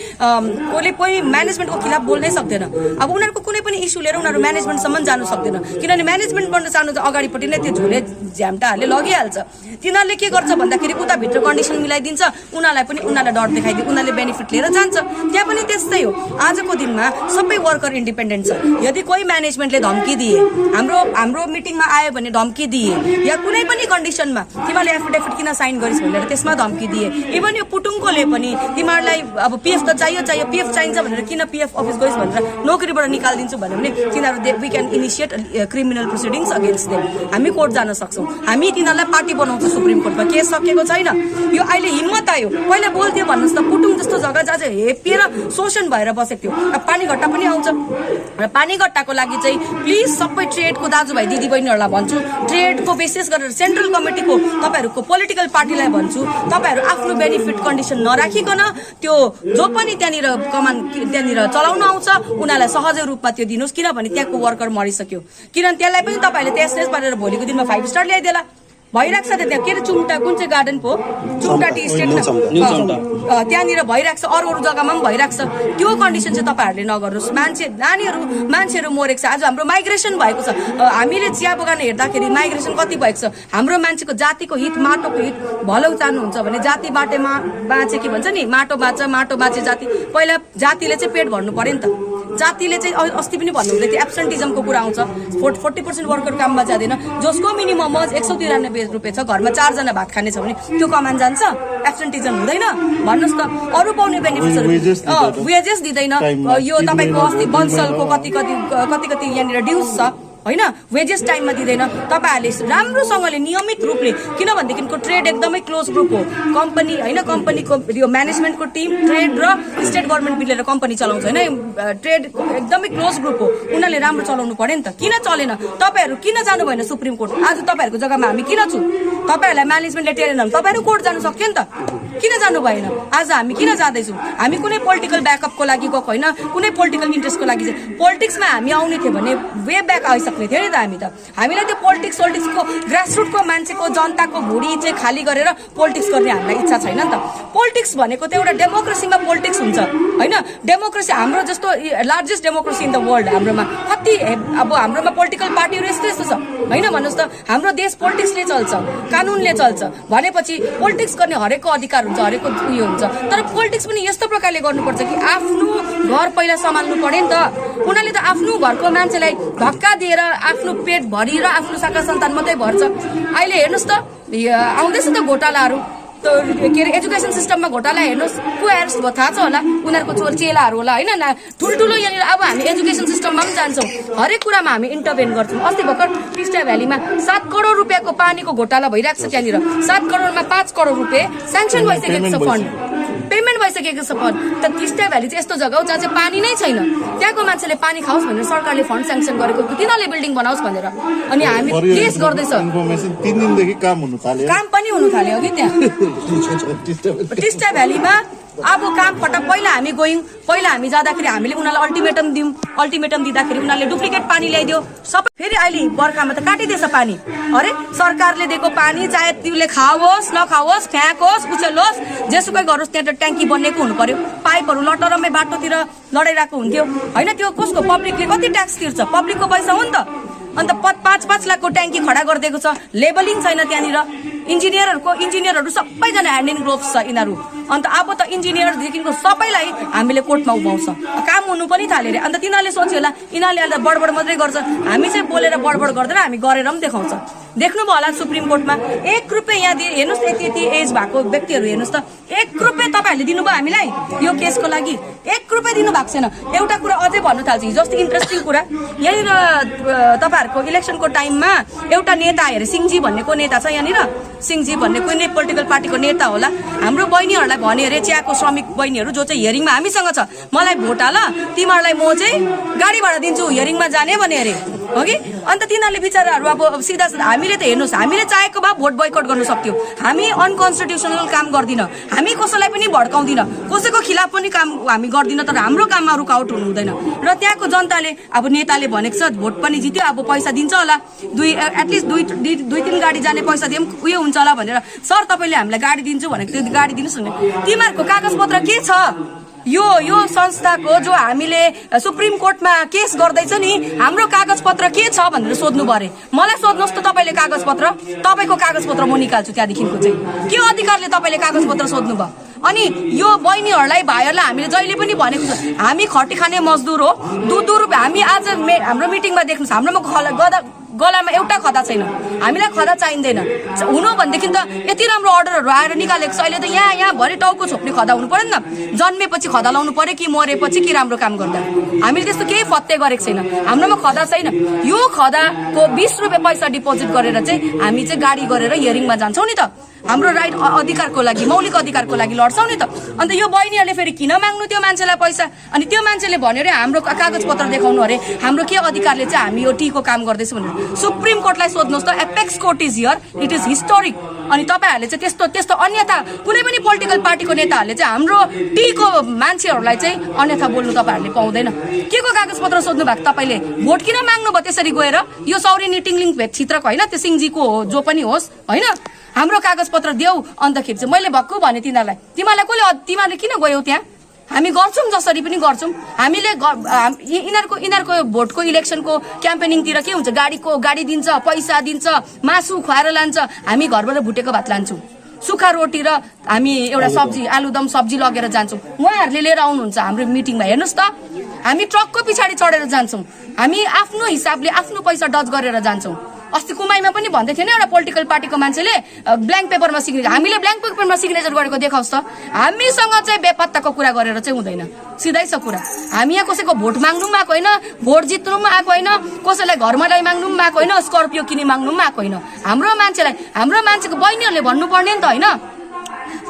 कोही म्यानेजमेन्टको खिलाफ बोल्नै सक्दैन। अब उनीहरूको कुनै पनि इस्यु लिएर उनीहरू म्यानेजमेन्टसम्म जानु सक्दैन किनभने म्यानेजमेन्ट बन्न चाहनु चाहिँ अगाडिपट्टि नै त्यो झोले झ्याम्टाहरूले लगिहाल्छ। तिनीहरूले के गर्छ भन्दाखेरि उताभित्र कन्डिसन मिलाइदिन्छ, उनीहरूलाई डर देखाइदियो, उनीहरूले बेनिफिट लिएर जान्छ। त्यहाँ पनि त्यस्तै हो। आजको दिनमा सबै वर्कर इन्डिपेन्डेन्ट छ। यदि कोही म्यानेजमेन्टले धम्की दिए, हाम्रो मिटिङमा आयो भने धम्की दिए, या कुनै पनि कन्डिसनमा तिमीहरूले एफिडेभिट किन साइन गरिस् भनेर त्यसमा धम्की दिए, इभन यो पुटुङकोले पनि तिमीहरूलाई अब पिएफ त चाहियो पिएफ चाहिन्छ भनेर किन पिएफ अफिस गइस् भनेर नोकरीबाट निकालिदिन्छु भन्यो भने तिनीहरू we can initiate criminal proceedings against them. हामी कोर्ट जान सक्छौँ, हामी तिनीहरूलाई पार्टी बनाउँछौँ सुप्रिम कोर्टमा। केस सकिएको छैन, यो अहिले हिम्मत आयो। पहिला बोल्थ्यो भन्नुहोस् त, पुटुङ जस्तो जग्गा जहाँ चाहिँ हेपिएर शोषण भएर बसेको थियो। अब पानीघट्टा पनि आउँछ र पानीघट्टाको लागि चाहिँ प्लिज सबै ट्रेडको दाजुभाइ दिदीबहिनीहरूलाई भन्छु, ट्रेडको विशेष गरेर सेन्ट्रल कमिटीको तपाईँहरूको पोलिटिकल पार्टीलाई भन्छु, तपाईँहरू आफ्नो बेनिफिट कन्डिसन नराखिकन त्यो जो पनि त्यहाँनिर चलाउन आउँछ उनीहरूलाई सहजै रूपमा त्यो दिनुहोस्, किनभने त्यहाँको वर्कर मरिसक्यो। किनभने त्यसलाई पनि तपाईँहरूले त्यसलेस पारेर भोलिको दिनमा 5 स्टार ल्याइदेला भइरहेको छ त। त्यहाँ के अरे चुम्टा कुन चाहिँ गार्डन पो, चुम्टा टी स्टेट त्यहाँनिर भइरहेको छ, अरू जग्गामा पनि भइरहेको छ। त्यो कन्डिसन चाहिँ तपाईँहरूले नगर्नुहोस्। मान्छेहरू मरेको छ। आज हाम्रो माइग्रेसन भएको छ। हामीले चिया बगान हेर्दाखेरि माइग्रेसन कति भएको छ। हाम्रो मान्छेको जातिको हित, माटोको हित भलो चाहनुहुन्छ भने जाति बाटेमा बाँचे के भन्छ नि, माटो बाँचे जाति। पहिला जातिले चाहिँ पेट भर्नु पर्यो नि त। जातिले चाहिँ अस्ति पनि भन्नुहुँदै थियो एब्सेन्टिजमको कुरा आउँछ, 40% वर्कर काममा जाँदैन, जसको मिनिमम 193 रुपियाँ छ, घरमा 4 जना भात खाने छ भने त्यो कमान जान्छ, एब्सेन्टिजम हुँदैन। भन्नुहोस् त, अरू पाउने बेनिफिट्सहरू वेजेस दिँदैन। यो तपाईँको अस्ति बन्सलको कति यहाँनिर ड्युज छ होइन वेजेस टाइममा दिँदैन तपाईँहरूले राम्रोसँगले नियमित रूपले किनभनेदेखिको ट्रेड एकदमै क्लोज ग्रुप हो कम्पनी होइन कम्पनीको यो म्यानेजमेन्टको टिम ट्रेड र स्टेट गभर्मेन्ट मिलेर कम्पनी चलाउँछ होइन ट्रेड एकदमै क्लोज ग्रुप हो उनीहरूले राम्रो चलाउनु पर्यो नि त किन चलेन तपाईँहरू किन जानु भएन सुप्रिम कोर्ट आज तपाईँहरूको जग्गामा हामी किन छु तपाईँहरूलाई म्यानेजमेन्टले टेरेन भने तपाईँहरू कोर्ट जानु सक्यो नि त किन जानु भएन आज हामी किन जाँदैछौँ हामी कुनै पोलिटिकल ब्याकअपको लागि गएको होइन कुनै पोलिटिकल इन्ट्रेस्टको लागि चाहिँ पोलिटिक्समा हामी आउने थियो भने वे ब्याक आइसक्ने थियो नि त हामीलाई त्यो पोलिटिक्सको ग्रासरुटको मान्छेको जनताको भुँडी चाहिँ खाली गरेर पोलिटिक्स गर्ने हामीलाई इच्छा छैन नि त पोलिटिक्स भनेको त एउटा डेमोक्रेसीमा पोलिटिक्स हुन्छ होइन डेमोक्रेसी हाम्रो जस्तो largest democracy in the world हाम्रोमा कति अब हाम्रोमा पोलिटिकल पार्टीहरू यस्तो यस्तो छ होइन भन्नुहोस् त हाम्रो देश पोलिटिक्सले चल्छ कानुनले चल्छ भनेपछि पोलिटिक्स गर्ने हरेकको अधिकार हुन्छ हरेकको उयो हुन्छ तर पोलिटिक्स पनि यस्तो प्रकारले गर्नुपर्छ कि आफ्नो घर पहिला सम्हाल्नु पर्यो नि त उनीहरूले त आफ्नो घरको मान्छेलाई धक्का दिएर आफ्नो पेट भरि र आफ्नो शाखा सन्तान मात्रै भर्छ अहिले हेर्नुहोस् त आउँदैछ त घोटालाहरू के अरे एजुकेसन सिस्टममा घोटाला हेर्नुहोस् को एरेस्ट भयो थाहा छ होला उनीहरूको चेलाहरू होला होइन ठुल्ठुलो यहाँनिर अब हामी एजुकेसन सिस्टममा पनि जान्छौँ हरेक कुरामा हामी इन्टरभेन गर्छौँ अस्ति भर्खर टिस्टा भ्यालीमा 7 करोड रुपियाँको पानीको घोटाला भइरहेको छ त्यहाँनिर 7 करोडमा 5 करोड रुपियाँ स्याङ्सन भइसकेको छ फन्ड पेमेन्ट भइसकेको छ फन्ड त टिस्टा भ्याली चाहिँ यस्तो जग्गा हो जहाँ चाहिँ पानी नै छैन त्यहाँको मान्छेले पानी खाओस् भनेर सरकारले फन्ड स्याङ्सन गरेको तिनीहरूले बिल्डिङ बनाओस् भनेर अनि हामी केस गर्दैछ काम पनि हुनु थाल्यो अघि त्यहाँ टिस्टा भ्यालीमा अब काम फटा पहिला हामी गयौँ पहिला हामी जाँदाखेरि हामीले उनीहरूलाई अल्टिमेटम दिँदाखेरि उनीहरूले डुप्लिकेट पानी ल्याइदियो सबै फेरि अहिले बर्खामा त काटिदिएछ पानी अरे सरकारले दिएको पानी चाहे तिमीले खाओस् नखाओस् फ्याँकोस् उछेलोस् जेसुकै गरोस् त्यहाँ ट्याङ्की बनिएको हुनु पर्यो पाइपहरू लटरमै बाटोतिर लडाइरहेको हुन्थ्यो होइन त्यो कसको पब्लिकले कति ट्याक्स तिर्छ पब्लिकको पैसा हो नि त अन्त 5-5 लाखको ट्याङ्की खडा गरिदिएको छ लेबलिङ छैन त्यहाँनिर इन्जिनियरहरू सबैजना ह्यान्ड इन ग्लोभ्स छ यिनीहरू अन्त अब त इन्जिनियरदेखिको सबैलाई हामीले कोर्टमा उभाउँछ काम हुनु पनि थाल्यो अरे अन्त तिनीहरूले सोच्यो होला यिनीहरूले अहिले बडबड मात्रै गर्छ हामी चाहिँ बोलेर बडबड गर्दैन हामी गरेर पनि देखाउँछ देख्नुभयो होला सुप्रिम कोर्टमा 1 रुपियाँ यहाँ हेर्नुहोस् यति एज भएको व्यक्तिहरू हेर्नुहोस् त 1 रुपियाँ तपाईँहरूले दिनुभयो हामीलाई यो केसको लागि 1 रुपियाँ दिनु भएको छैन एउटा कुरा अझै भन्नु थाल्छ जस्तो इन्ट्रेस्टिङ कुरा यहाँनिर तपाईँहरूको इलेक्सनको टाइममा एउटा नेता आएर सिंहजी भन्नेको नेता छ यहाँनिर सिंहजी भन्ने कुनै पोलिटिकल पार्टीको नेता होला हाम्रो बहिनीहरूलाई भने अरे चियाको श्रमिक बहिनीहरू जो चाहिँ हियरिङमा हामीसँग छ मलाई भोट हाल तिमीहरूलाई म चाहिँ गाडी भाडा दिन्छु हियरिङमा जाने भने अरे हो कि अन्त तिनीहरूले बिचराहरू अब सिधा हामीले त हेर्नुहोस् हामीले चाहेको भए भोट बोयकट गर्न सक्थ्यौँ हामी अनकन्स्टिट्युसनल काम गर्दिन हामी कसैलाई पनि भड्काउँदिन कसैको खिलाफ पनि काम हामी गर्दिन तर हाम्रो काममा रुकावट हुनु हुँदैन र त्यहाँको जनताले अब नेताले भनेको छ भोट पनि जित्यो अब पैसा दिन्छ होला एटलिस्ट दुई तीन गाडी जाने पैसा दिए पनि उयो हुन्छ होला भनेर सर तपाईँले हामीलाई गाडी दिन्छु भनेको त्यो गाडी दिनुहोस् न तिमीहरूको कागजपत्र के छ यो संस्थाको जो हामीले सुप्रिम कोर्टमा केस गर्दैछ नि हाम्रो कागजपत्र के छ भनेर सोध्नु पर्यो मलाई सोध्नुहोस् त तपाईँले कागजपत्र तपाईँको कागजपत्र म निकाल्छु त्यहाँदेखिको चाहिँ के अधिकारले तपाईँले कागजपत्र सोध्नु भयो अनि यो बहिनीहरूलाई भाइहरूलाई हामीले जहिले पनि भनेको छ हामी खटी खाने मजदुर हो दु रुपियाँ हामी आज हाम्रो मिटिङमा देख्नुहोस् हाम्रोमा गलामा एउटा खदा छैन हामीलाई खदा चाहिँदैन हुनु भनेदेखि त यति राम्रो अर्डरहरू आएर निकालेको छ अहिले त यहाँ भरि टाउको छोप्ने खदा हुनु पर्यो नि त जन्मेपछि खदा लाउनु पर्यो कि मरेपछि कि राम्रो काम गर्दा हामीले त्यस्तो केही फत्ते गरेको छैन हाम्रोमा खदा छैन यो खदाको 20 रुपियाँ पैसा डिपोजिट गरेर चाहिँ हामी चाहिँ गाडी गरेर हियरिङमा जान्छौँ नि त हाम्रो राइट अधिकारको लागि मौलिक अधिकारको लागि लड्छौँ नि त अन्त यो बहिनीहरूले फेरि किन माग्नु त्यो मान्छेलाई पैसा अनि त्यो मान्छेले भन्यो अरे हाम्रो कागजपत्र देखाउनु अरे हाम्रो के अधिकारले चाहिँ हामी यो टीको काम गर्दैछौँ भनेर सुप्रिम कोर्टलाई सोध्नुहोस् त apex court is here it is historic अनि तपाईँहरूले चाहिँ त्यस्तो अन्यथा कुनै पनि पोलिटिकल पार्टीको नेताहरूले चाहिँ हाम्रो टीको मान्छेहरूलाई चाहिँ अन्यथा बोल्नु तपाईँहरूले पाउँदैन के को कागजपत्र सोध्नु भएको तपाईँले भोट किन माग्नु भयो त्यसरी गएर यो सौरी टिङ्लिङ क्षेत्रको होइन त्यो सिंहजीको हो जो पनि होस् होइन हाम्रो कागजपत्र देऊ अन्तखेरि चाहिँ मैले भक्कु भने तिमीहरूले किन गयौ त्यहाँ हामी गर्छौँ जसरी पनि गर्छौँ हामीले यिनीहरूको भोटको इलेक्सनको क्याम्पेनिङतिर के हुन्छ गाडी दिन्छ पैसा दिन्छ मासु खुवाएर लान्छ हामी घरबाट भुटेको भात लान्छौँ सुक्खा रोटी र हामी एउटा सब्जी आलुदम सब्जी लगेर जान्छौँ उहाँहरूले लिएर आउनुहुन्छ हाम्रो मिटिङमा हेर्नुहोस् त हामी ट्रकको पछाडि चढेर जान्छौँ हामी आफ्नो हिसाबले आफ्नो पैसा डच गरेर जान्छौँ अस्ति कुमाईमा पनि भन्दै थिएन एउटा पोलिटिकल पार्टीको मान्छेले ब्ल्याङ्क पेपरमा सिग्नेचर, हामीले ब्ल्याङ्क पेपरमा सिग्नेचर गरेको देखाउँछ त। हामीसँग चाहिँ बेपत्ताको कुरा गरेर चाहिँ हुँदैन, सिधै छ कुरा। हामी यहाँ कसैको भोट माग्नु पनि आएको होइन, भोट जित्नु पनि आएको होइन, कसैलाई घरमा लाई माग्नु पनि आएको होइन, स्कर्पियो किनी माग्नु पनि आएको होइन। हाम्रो मान्छेको बहिनीहरूले भन्नुपर्ने नि त होइन,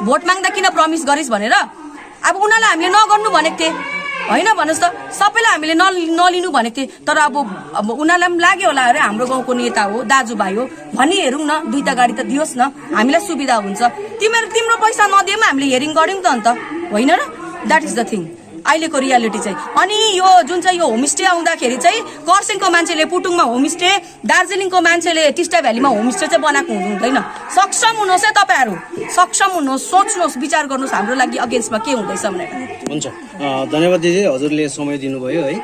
भोट माग्दा किन प्रमिस गरिस् भनेर। अब उनीहरूलाई हामीले नगर्नु भनेको थिएँ होइन, भन्नुहोस् त, सबैलाई हामीले नलिनु भनेको थिएँ। तर अब उनीहरूलाई पनि लाग्यो होला अरे हाम्रो गाउँको नेता हो, दाजुभाइ हो, भनी हेरौँ न, 2टा गाडी त दियोस् न, हामीलाई सुविधा हुन्छ। तिम्रो पैसा नदिए पनि हामीले हेरिङ गऱ्यौँ त अन्त, होइन र? द्याट इज द थिङ अहिलेको रियालिटी चाहिँ। अनि यो जुन चाहिँ यो होमस्टे आउँदाखेरि चाहिँ खरसाङको मान्छेले पुटुङमा होमस्टे, दार्जिलिङको मान्छेले टिस्टा भ्यालीमा होमस्टे चाहिँ बनाएको हुँदैन। सक्षम हुनुहोस् है तपाईँहरू, सक्षम हुनुहोस्, सोच्नुहोस्, विचार गर्नुहोस् हाम्रो लागि अगेन्स्टमा के हुँदैछ भनेर। हुन्छ, धन्यवाद दिदी, हजुरले समय दिनुभयो है।